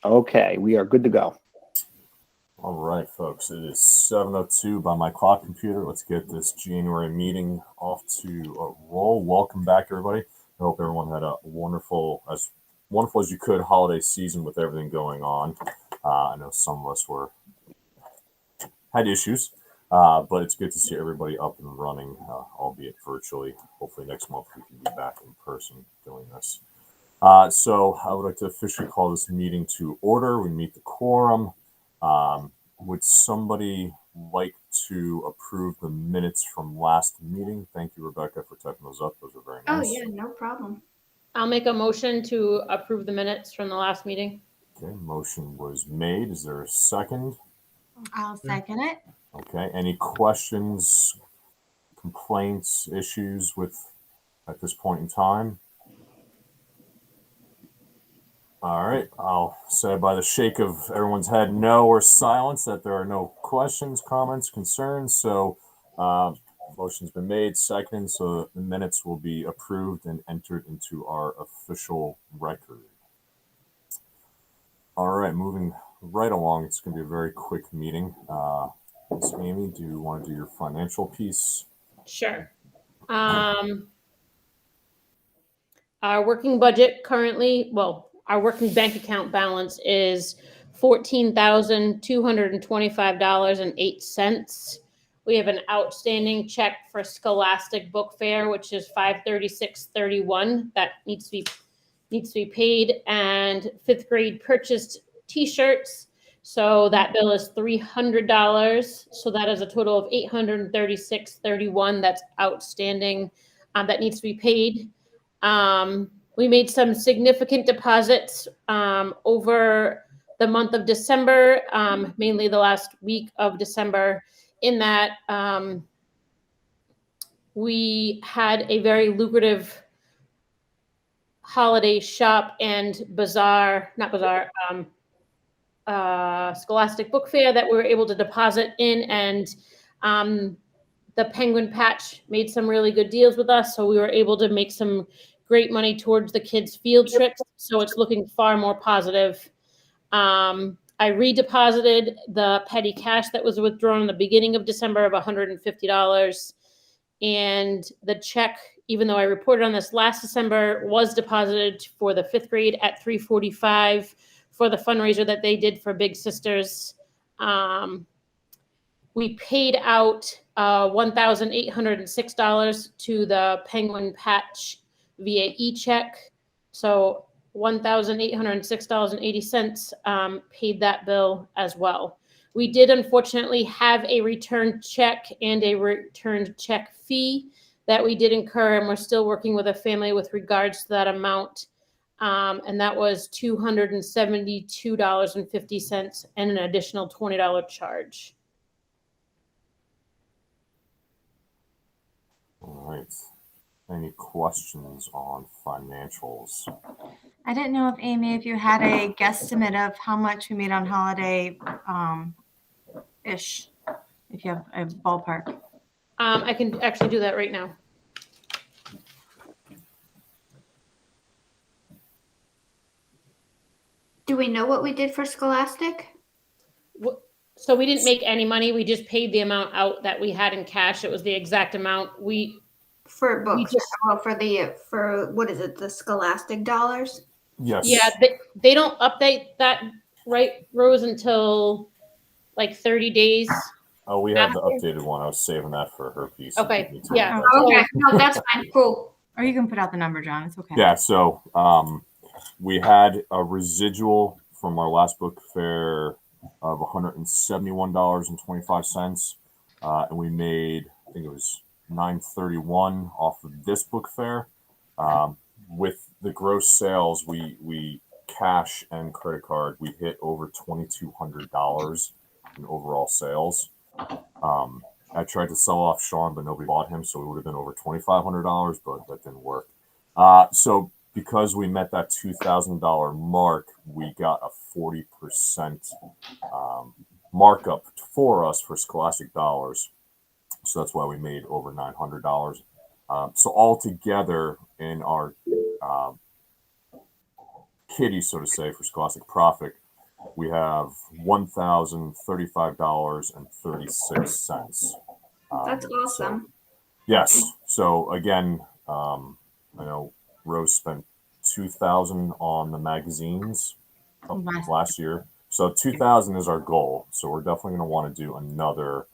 Okay, we are good to go. All right, folks, it is 7:02 by my clock computer. Let's get this January meeting off to a roll. Welcome back, everybody. I hope everyone had a wonderful as you could holiday season with everything going on. I know some of us had issues, but it's good to see everybody up and running, albeit virtually. Hopefully next month we can be back in person doing this. So I would like to officially call this meeting to order. We meet the quorum. Would somebody like to approve the minutes from last meeting? Thank you, Rebecca, for typing those up. Those are very nice. Oh, yeah, no problem. I'll make a motion to approve the minutes from the last meeting. Okay, motion was made. Is there a second? I'll second it. Okay, any questions, complaints, issues at this point in time? All right, I'll say by the shake of everyone's head no or silence that there are no questions, comments, concerns. So motion's been made, second, so the minutes will be approved and entered into our official record. All right, moving right along, it's going to be a very quick meeting. Ms. Amy, do you want to do your financial piece? Sure. Our working budget currently, our working bank account balance is $14,225.08. We have an outstanding check for Scholastic Book Fair, which is $536.31. That needs to be paid. And fifth grade purchased T-shirts. So that bill is $300. So that is a total of $836.31 that's outstanding. That needs to be paid. We made some significant deposits over the month of December, mainly the last week of December, in that we had a very lucrative holiday shop and Scholastic Book Fair that we were able to deposit in, and the Penguin Patch made some really good deals with us, so we were able to make some great money towards the kids' field trips. So it's looking far more positive. I redeposited the petty cash that was withdrawn in the beginning of December of $150. And the check, even though I reported on this last December, was deposited for the fifth grade at $345 for the fundraiser that they did for Big Sisters. We paid out $1,806 to the Penguin Patch via e-check. So $1,806.80 paid that bill as well. We did unfortunately have a returned check and a returned check fee that we did incur, and we're still working with a family with regards to that amount. And that was $272.50 and an additional $20 charge. All right. Any questions on financials? I didn't know if you had a guesstimate of how much we made on holiday ish, if you have a ballpark. I can actually do that right now. Do we know what we did for Scholastic? So we didn't make any money. We just paid the amount out that we had in cash. It was the exact amount for books. For what is it? The Scholastic dollars? Yes. Yeah, they don't update that, right, Rose, until like 30 days. Oh, we have the updated one. I was saving that for her piece. Okay. Yeah. Okay. No, that's fine. Cool. Or you can put out the number, John. It's okay. Yeah. So we had a residual from our last book fair of $171.25, and we made, I think it was $931 off of this book fair. With the gross sales, we cash and credit card, we hit over $2,200 in overall sales. I tried to sell off Sean, but nobody bought him, so it would have been over $2,500, but that didn't work. So because we met that $2,000 mark, we got a 40% markup for us for Scholastic dollars. So that's why we made over $900. So altogether in our kitty, so to say, for Scholastic Profit, we have $1,035.36. That's awesome. Yes. So again, I know Rose spent 2,000 on the magazines last year. So 2,000 is our goal. So we're definitely going to want to do another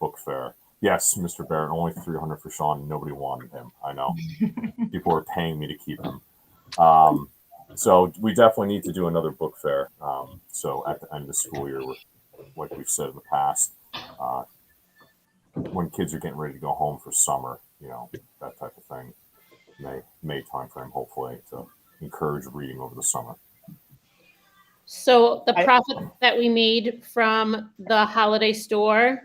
book fair. Yes, Mr. Barrett, only 300 for Sean. Nobody wanted him. I know. People were paying me to keep him. So we definitely need to do another book fair. So at the end of the school year, like we've said in the past, when kids are getting ready to go home for summer, that type of thing, May timeframe, hopefully, to encourage reading over the summer. So the profit that we made from the holiday store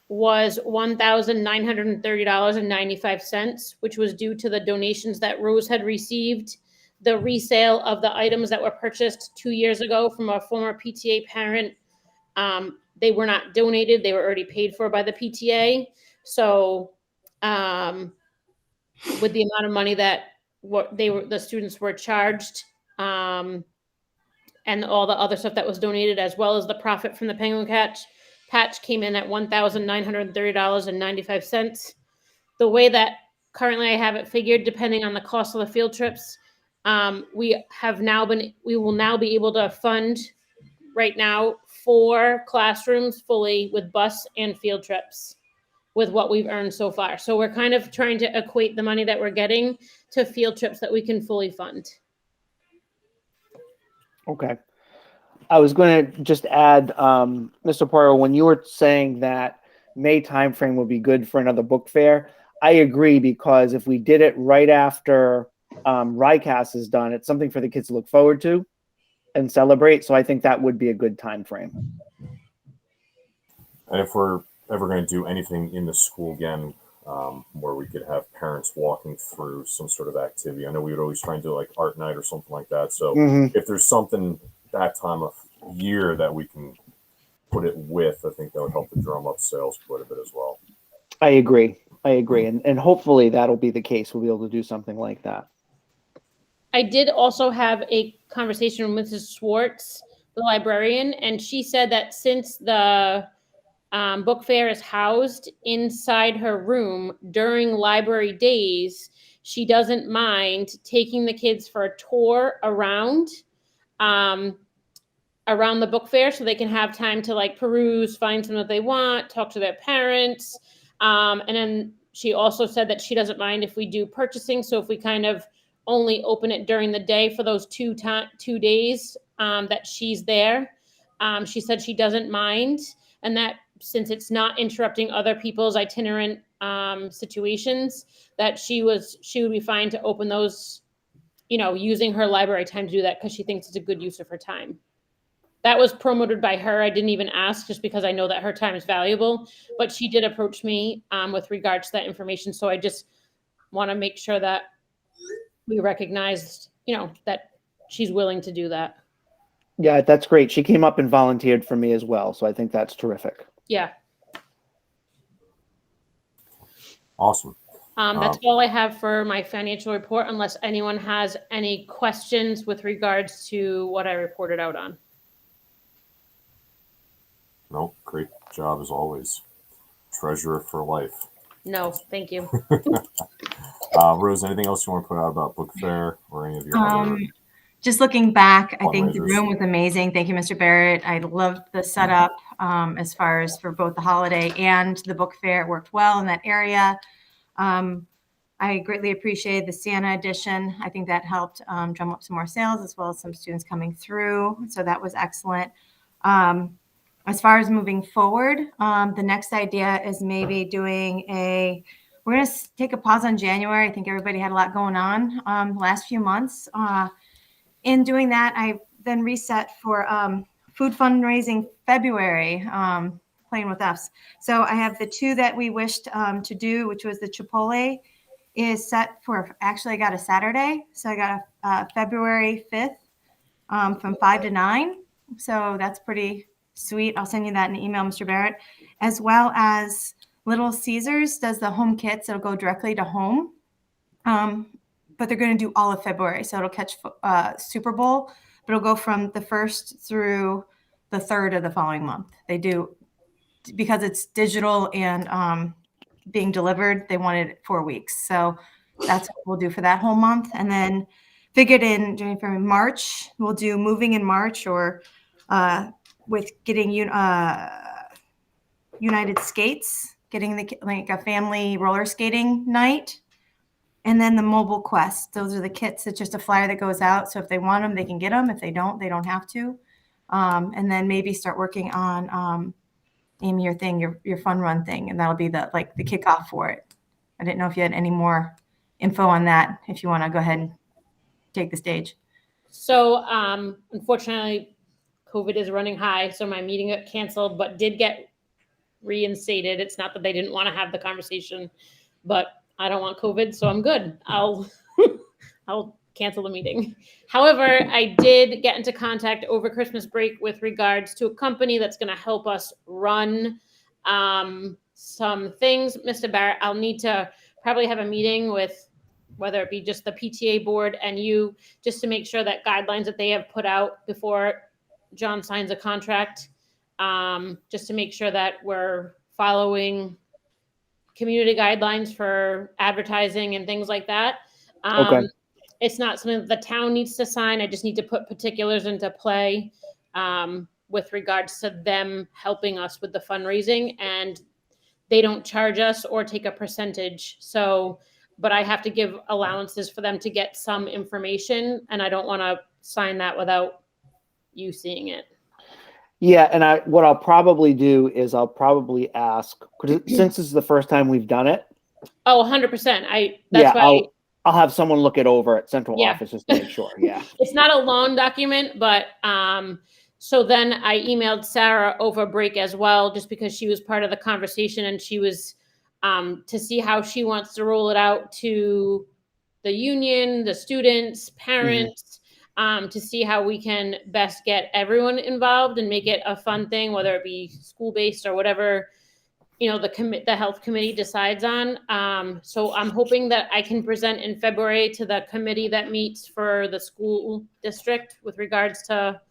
was $1,930.95, which was due to the donations that Rose had received, the resale of the items that were purchased 2 years ago from a former PTA parent. They were not donated; they were already paid for by the PTA. So, with the amount of money that the students were charged, and all the other stuff that was donated, as well as the profit from the Penguin Patch came in at $1,930.95. The way that currently I have it figured, depending on the cost of the field trips, we will now be able to fund right now 4 classrooms fully with bus and field trips with what we've earned so far. So we're kind of trying to equate the money that we're getting to field trips that we can fully fund. Okay. I was going to just add, Mr. Poirier, when you were saying that May timeframe would be good for another book fair, I agree, because if we did it right after RICAS is done, it's something for the kids to look forward to and celebrate. So I think that would be a good time frame. And if we're ever going to do anything in the school again, where we could have parents walking through some sort of activity, I know we would always try and do like art night or something like that. So if there's something that time of year that we can put it with, I think that would help to drum up sales quite a bit as well. I agree. And hopefully that'll be the case. We'll be able to do something like that. I did also have a conversation with Mrs. Schwartz, the librarian, and she said that since the book fair is housed inside her room during library days, she doesn't mind taking the kids for a tour around the book fair so they can have time to like peruse, find something that they want, talk to their parents. And then she also said that she doesn't mind if we do purchasing. So if we kind of only open it during the day for those 2 days that she's there, she said she doesn't mind. And that since it's not interrupting other people's itinerant situations, that she would be fine to open those, using her library time to do that, because she thinks it's a good use of her time. That was promoted by her. I didn't even ask, just because I know that her time is valuable, but she did approach me with regards to that information. So I just want to make sure that we recognized, that she's willing to do that. Yeah, that's great. She came up and volunteered for me as well. So I think that's terrific. Yeah. Awesome. That's all I have for my financial report, unless anyone has any questions with regards to what I reported out on. No, great job as always. Treasurer for life. No, thank you. Rose, anything else you want to put out about book fair or any of your other? Just looking back, I think the fundraisers? room was amazing. Thank you, Mr. Barrett. I loved the setup as far as for both the holiday and the book fair. It worked well in that area. I greatly appreciated the Santa edition. I think that helped drum up some more sales, as well as some students coming through. So that was excellent. As far as moving forward, the next idea is maybe doing we're going to take a pause on January. I think everybody had a lot going on the last few months. In doing that, I then reset for food fundraising February, playing with us. So I have the 2 that we wished to do, which was the Chipotle is set for, actually I got a Saturday. So I got a February 5th from 5 to 9. So that's pretty sweet. I'll send you that in an email, Mr. Barrett, as well as Little Caesars does the home kits. It'll go directly to home. but they're going to do all of February. So it'll catch Super Bowl, but it'll go from the 1st through the 3rd of the following month. They do, because it's digital and being delivered, they wanted 4 weeks. So that's what we'll do for that whole month. And then figured in January, March, we'll do moving in March, or with getting United Skates, getting like a family roller skating night. And then the mobile quest. Those are the kits. It's just a flyer that goes out. So if they want them, they can get them. If they don't have to. And then maybe start working on Amy, your thing, your fun run thing, and that'll be the kickoff for it. I didn't know if you had any more info on that. If you want to go ahead and take the stage. So unfortunately, COVID is running high, so my meeting got canceled, but did get reinstated. It's not that they didn't want to have the conversation, but I don't want COVID, so I'm good. I'll cancel the meeting. However, I did get into contact over Christmas break with regards to a company that's going to help us run some things. Mr. Barrett, I'll need to probably have a meeting with whether it be just the PTA board and you, just to make sure that guidelines that they have put out before John signs a contract, just to make sure that we're following community guidelines for advertising and things like that. Okay. It's not something that the town needs to sign. I just need to put particulars into play with regards to them helping us with the fundraising, and they don't charge us or take a percentage. So, but I have to give allowances for them to get some information, and I don't want to sign that without you seeing it. Yeah, and what I'll probably do is I'll probably ask, since this is the first time we've done it. Oh, 100%. I'll have someone look it over at central office just to make sure. Yeah. It's not a loan document, but so then I emailed Sarah over break as well, just because she was part of the conversation, and she was to see how she wants to roll it out to the union, the students, parents, to see how we can best get everyone involved and make it a fun thing, whether it be school-based or whatever, the health committee decides on. So I'm hoping that I can present in February to the committee that meets for the school district with regards to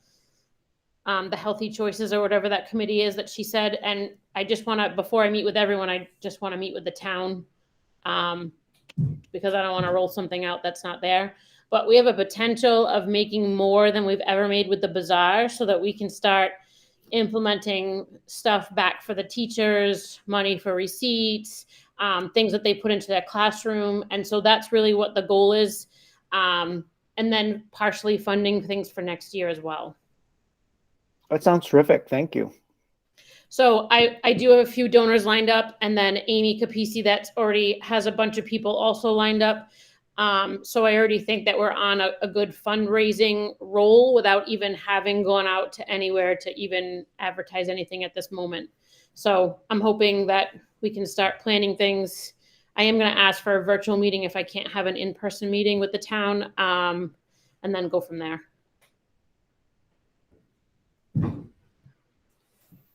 the healthy choices or whatever that committee is that she said. And I just want to, before I meet with everyone, I just want to meet with the town because I don't want to roll something out that's not there. But we have a potential of making more than we've ever made with the bazaar, so that we can start implementing stuff back for the teachers, money for receipts, things that they put into their classroom. And so that's really what the goal is. And then partially funding things for next year as well. That sounds terrific. Thank you. So I do have a few donors lined up, and then Amy Capisi that's already has a bunch of people also lined up. So I already think that we're on a good fundraising roll without even having gone out to anywhere to even advertise anything at this moment. So I'm hoping that we can start planning things. I am going to ask for a virtual meeting if I can't have an in-person meeting with the town, and then go from there.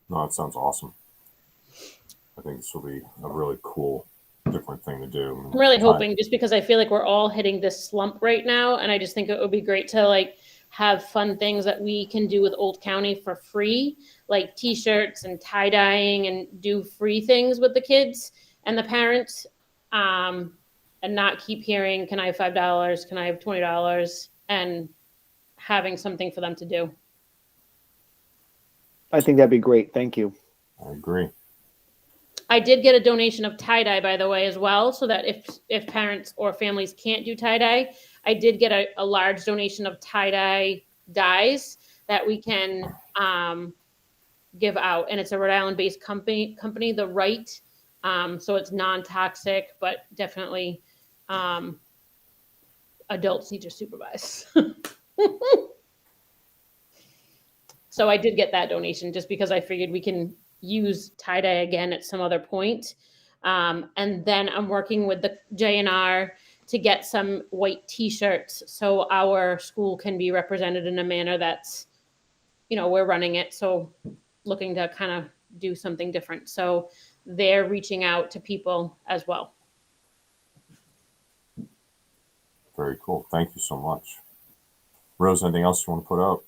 No, it sounds awesome. I think this will be a really cool, different thing to do. I'm really hoping, just because I feel like we're all hitting this slump right now, and I just think it would be great to have fun things that we can do with Old County for free, like t-shirts and tie-dyeing, and do free things with the kids and the parents, and not keep hearing, can I have $5? Can I have $20? And having something for them to do. I think that'd be great. Thank you. I agree. I did get a donation of tie-dye, by the way, as well, so that if parents or families can't do tie-dye, I did get a large donation of tie-dye dyes that we can give out. And it's a Rhode Island-based company, The Right. So it's non-toxic, but definitely adults need to supervise. So I did get that donation just because I figured we can use tie-dye again at some other point. And then I'm working with the JNR to get some white t-shirts so our school can be represented in a manner that's, we're running it. So looking to kind of do something different. So they're reaching out to people as well. Very cool. Thank you so much. Rose, anything else you want to put up?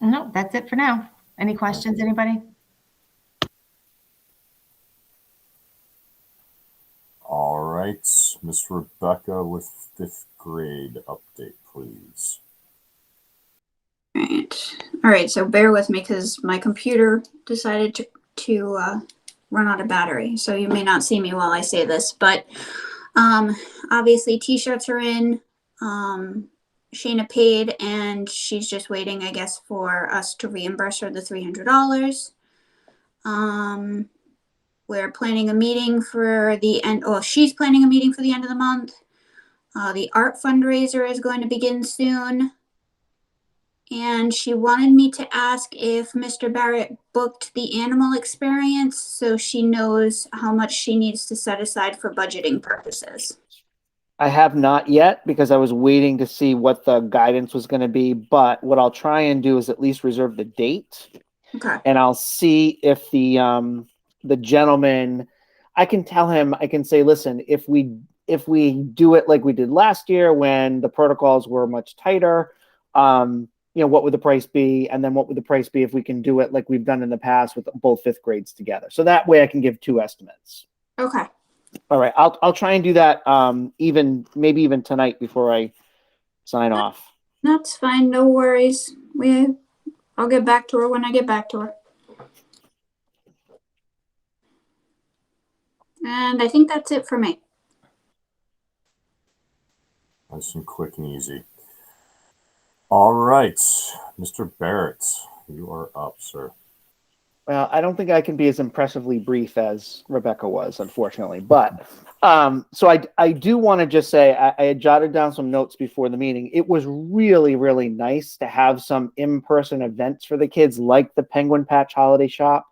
No, that's it for now. Any questions, anybody? All right, Miss Rebecca with 5th grade update, please. All right. So bear with me because my computer decided to run out of battery. So you may not see me while I say this, but obviously t-shirts are in. Shayna paid and she's just waiting, I guess, for us to reimburse her the $300. We're planning a meeting for the end. Well, she's planning a meeting for the end of the month. The art fundraiser is going to begin soon. And she wanted me to ask if Mr. Barrett booked the animal experience so she knows how much she needs to set aside for budgeting purposes. I have not yet because I was waiting to see what the guidance was going to be. But what I'll try and do is at least reserve the date. Okay. And I'll see if the gentleman, I can tell him, I can say, listen, if we do it like we did last year when the protocols were much tighter, what would the price be? And then what would the price be if we can do it like we've done in the past with both 5th grades together? So that way I can give 2 estimates. Okay. All right. I'll try and do that maybe even tonight before I sign off. That's fine. No worries. I'll get back to her when I get back to her. And I think that's it for me. Nice and quick and easy. All right, Mr. Barrett, you are up, sir. Well, I don't think I can be as impressively brief as Rebecca was, unfortunately. But so I do want to just say I had jotted down some notes before the meeting. It was really, really nice to have some in-person events for the kids, like the Penguin Patch Holiday Shop.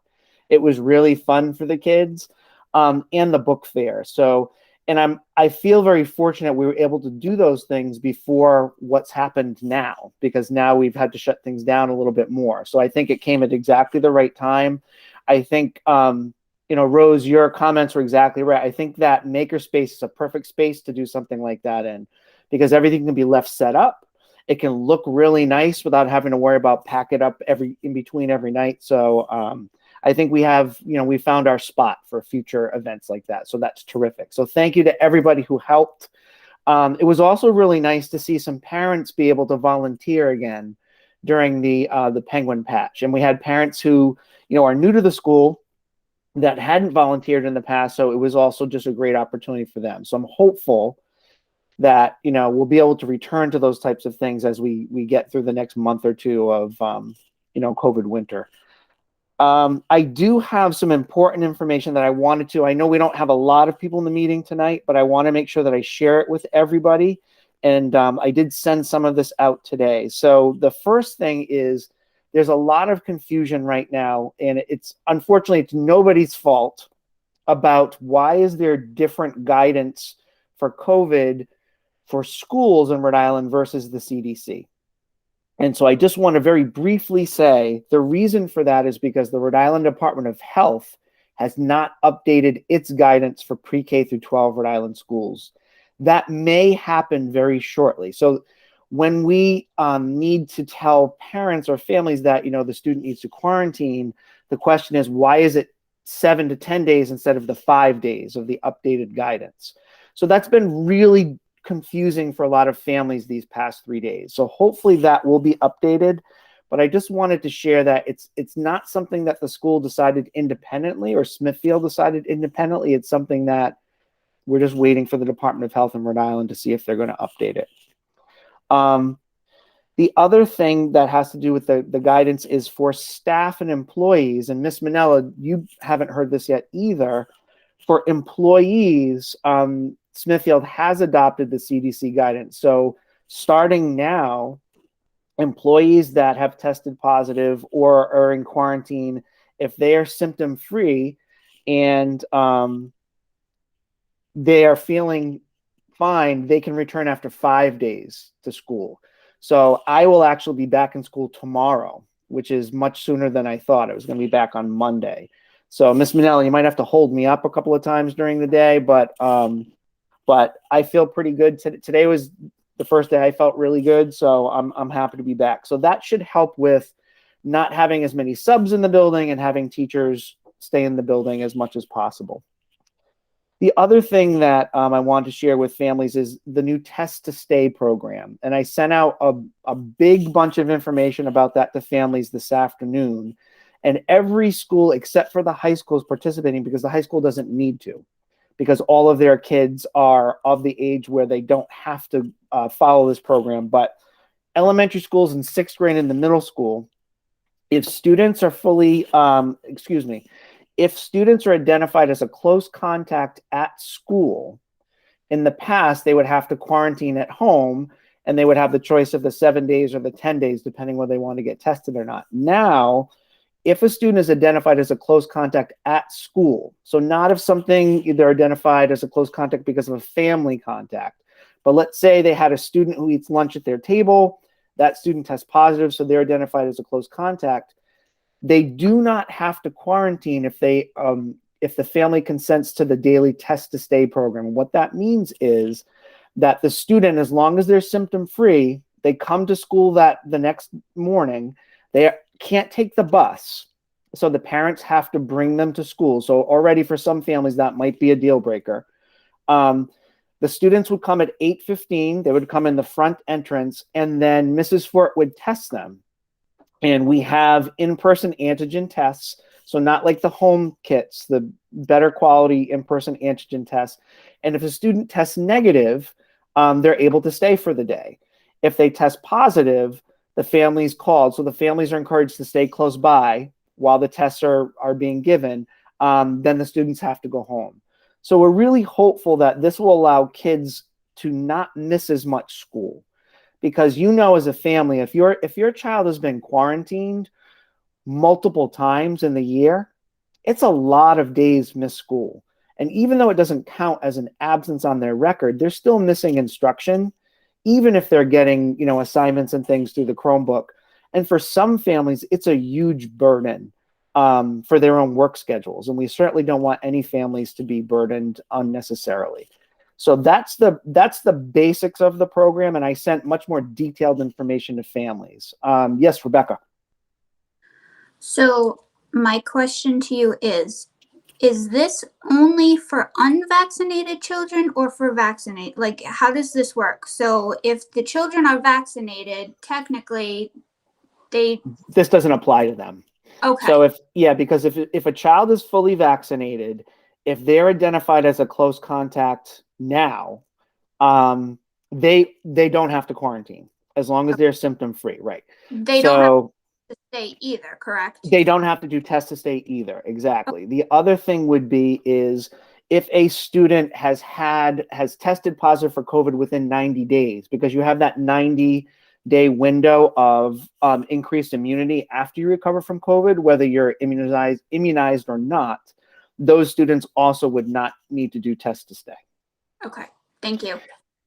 It was really fun for the kids, and the book fair. So, and I feel very fortunate we were able to do those things before what's happened now, because now we've had to shut things down a little bit more. So I think it came at exactly the right time. I think, Rose, your comments were exactly right. I think that makerspace is a perfect space to do something like that in, because everything can be left set up. It can look really nice without having to worry about pack it up in between every night. So, I think we found our spot for future events like that. So that's terrific. So thank you to everybody who helped. It was also really nice to see some parents be able to volunteer again during the Penguin Patch. And we had parents who, are new to the school that hadn't volunteered in the past. So it was also just a great opportunity for them. So I'm hopeful that, we'll be able to return to those types of things as we get through the next month or two of, COVID winter. I do have some important information that I wanted to. I know we don't have a lot of people in the meeting tonight, but I want to make sure that I share it with everybody. And I did send some of this out today. So the first thing is there's a lot of confusion right now, and unfortunately it's nobody's fault about why is there different guidance for COVID for schools in Rhode Island versus the CDC. And so I just want to very briefly say the reason for that is because the Rhode Island Department of Health has not updated its guidance for pre-K through 12 Rhode Island schools. That may happen very shortly. So when we need to tell parents or families that, the student needs to quarantine, the question is, why is it 7 to 10 days instead of the 5 days of the updated guidance? So that's been really confusing for a lot of families these past 3 days. So hopefully that will be updated. But I just wanted to share that it's not something that the school decided independently or Smithfield decided independently. It's something that we're just waiting for the Department of Health in Rhode Island to see if they're going to update it. The other thing that has to do with the guidance is for staff and employees. And Ms. Manella, you haven't heard this yet either. For employees, Smithfield has adopted the CDC guidance. So starting now, employees that have tested positive or are in quarantine, if they are symptom-free and they are feeling fine, they can return after 5 days to school. So I will actually be back in school tomorrow, which is much sooner than I thought. I was going to be back on Monday. So Ms. Manella, you might have to hold me up a couple of times during the day, but but I feel pretty good. Today was the first day I felt really good, so I'm happy to be back. So that should help with not having as many subs in the building and having teachers stay in the building as much as possible. The other thing that I wanted to share with families is the new Test to Stay program. And I sent out a big bunch of information about that to families this afternoon. And every school except for the high school is participating because the high school doesn't need to, because all of their kids are of the age where they don't have to follow this program. But elementary schools in 6th grade and the middle school, if students are fully, if students are identified as a close contact at school, in the past, they would have to quarantine at home and they would have the choice of the 7 days or the 10 days, depending whether they want to get tested or not. Now, if a student is identified as a close contact at school, so not if something they're identified as a close contact because of a family contact, but let's say they had a student who eats lunch at their table, that student tests positive, so they're identified as a close contact. They do not have to quarantine if the family consents to the daily Test to Stay program. What that means is that the student, as long as they're symptom-free, they come to school the next morning, they can't take the bus. So the parents have to bring them to school. So already for some families, that might be a deal breaker. The students would come at 8:15. They would come in the front entrance, and then Mrs. Fort would test them. And we have in-person antigen tests, so not like the home kits, the better quality in-person antigen tests. And if a student tests negative, they're able to stay for the day. If they test positive, the family's called. So the families are encouraged to stay close by while the tests are being given. Then the students have to go home. So we're really hopeful that this will allow kids to not miss as much school. Because as a family, if your child has been quarantined multiple times in the year, it's a lot of days missed school. And even though it doesn't count as an absence on their record, they're still missing instruction, even if they're getting, assignments and things through the Chromebook. And for some families, it's a huge burden for their own work schedules. And we certainly don't want any families to be burdened unnecessarily. So that's the basics of the program, and I sent much more detailed information to families. Yes, Rebecca. So my question to you is this only for unvaccinated children or for vaccinated? Like, how does this work? So if the children are vaccinated, technically This doesn't apply to them. Okay. So because if a child is fully vaccinated, if they're identified as a close contact now, they don't have to quarantine as long as they're symptom free, right? They don't have to stay either, correct? They don't have to do Test to Stay either, exactly. The other thing would be is if a student has tested positive for COVID within 90 days, because you have that 90-day window of increased immunity after you recover from COVID, whether you're immunized or not, those students also would not need to do Test to Stay. Okay, thank you.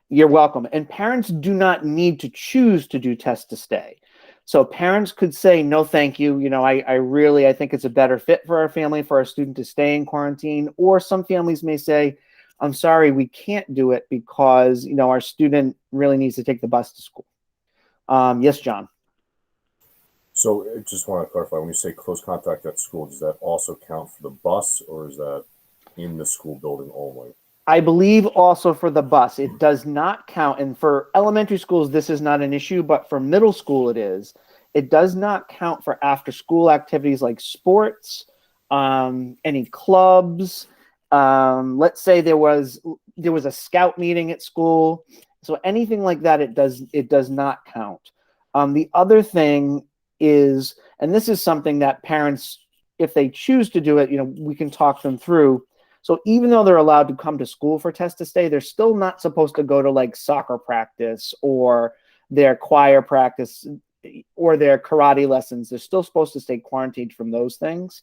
You're welcome. And parents do not need to choose to do Test to Stay. So parents could say, no, thank you. I think it's a better fit for our family, for our student to stay in quarantine. Or some families may say, I'm sorry, we can't do it because, our student really needs to take the bus to school. Yes, John. So I just want to clarify, when you say close contact at school, does that also count for the bus, or is that in the school building only? I believe also for the bus, it does not count. And for elementary schools, this is not an issue, but for middle school, it is. It does not count for after school activities like sports, any clubs. Let's say there was a scout meeting at school. So anything like that, it does not count. The other thing is, and this is something that parents, if they choose to do it, we can talk them through. So even though they're allowed to come to school for Test to Stay, they're still not supposed to go to like soccer practice or their choir practice or their karate lessons. They're still supposed to stay quarantined from those things,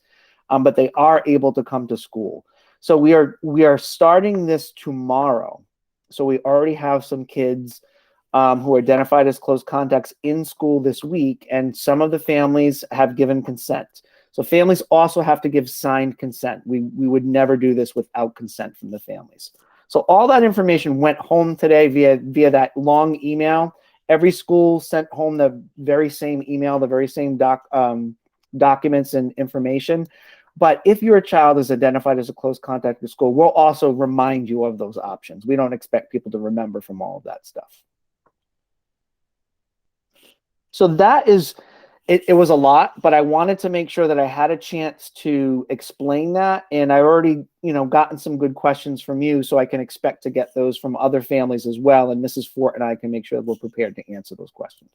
but they are able to come to school. So we are starting this tomorrow. So we already have some kids who are identified as close contacts in school this week, and some of the families have given consent. So families also have to give signed consent. We would never do this without consent from the families. So all that information went home today via that long email. Every school sent home the very same email, the very same documents and information. But if your child is identified as a close contact with school, we'll also remind you of those options. We don't expect people to remember from all of that stuff. So that is, it was a lot, but I wanted to make sure that I had a chance to explain that. And I already, gotten some good questions from you, so I can expect to get those from other families as well. And Mrs. Fort and I can make sure that we're prepared to answer those questions.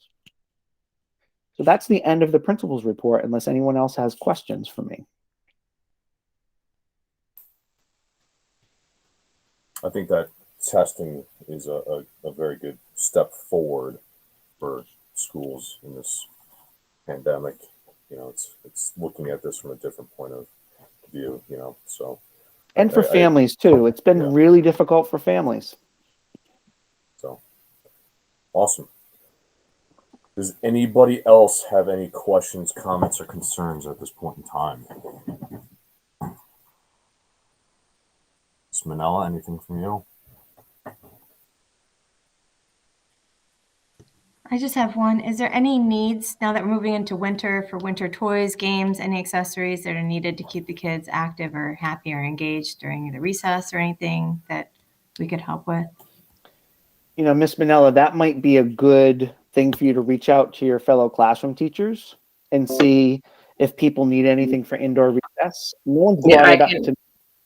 So that's the end of the principal's report, unless anyone else has questions for me. I think that testing is a very good step forward for schools in this pandemic. It's looking at this from a different point of view, so. And for families too. It's been really difficult for families. So awesome. Does anybody else have any questions, comments, or concerns at this point in time? Ms. Manella, anything from you? I just have one. Is there any needs now that we're moving into winter for winter toys, games, any accessories that are needed to keep the kids active or happy or engaged during the recess or anything that we could help with? Miss Manella, that might be a good thing for you to reach out to your fellow classroom teachers and see if people need anything for indoor recess. No one's brought it up to me.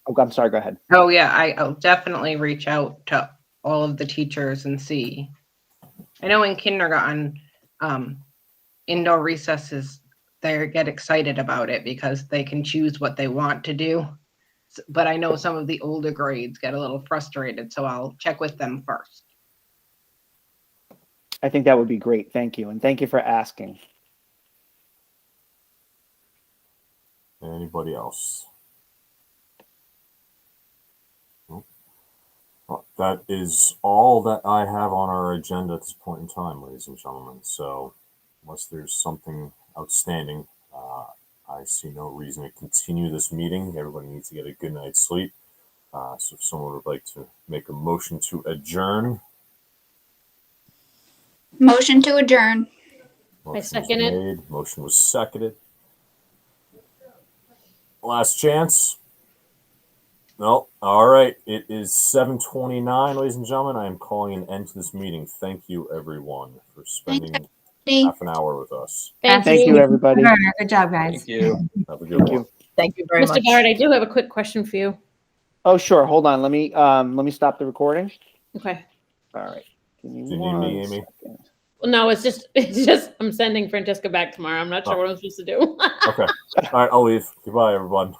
Oh, I'm sorry, go ahead. Oh yeah, I'll definitely reach out to all of the teachers and see. I know in kindergarten, indoor recesses, they get excited about it because they can choose what they want to do. But I know some of the older grades get a little frustrated, so I'll check with them first. I think that would be great. Thank you. And thank you for asking. Anybody else? Well, that is all that I have on our agenda at this point in time, ladies and gentlemen. So unless there's something outstanding, I see no reason to continue this meeting. Everybody needs to get a good night's sleep. So if someone would like to make a motion to adjourn. Motion to adjourn. Motion I second it. made. Motion was seconded. Last chance. No. All right. It is 7:29, ladies and gentlemen. I am calling an end to this meeting. Thank you, everyone, for spending half an hour with us. Thank you, everybody. Good job, guys. Thank you. Have a good one. Thank you very much. Mr. Bard, I do have a quick question for you. Oh, sure. Hold on. Let me stop the recording. Okay. All right. Give me Do you need me, Amy? second. Well, no, it's just I'm sending Francesca back tomorrow. I'm not sure what I'm supposed to do. Okay. All right. I'll leave. Goodbye, everyone.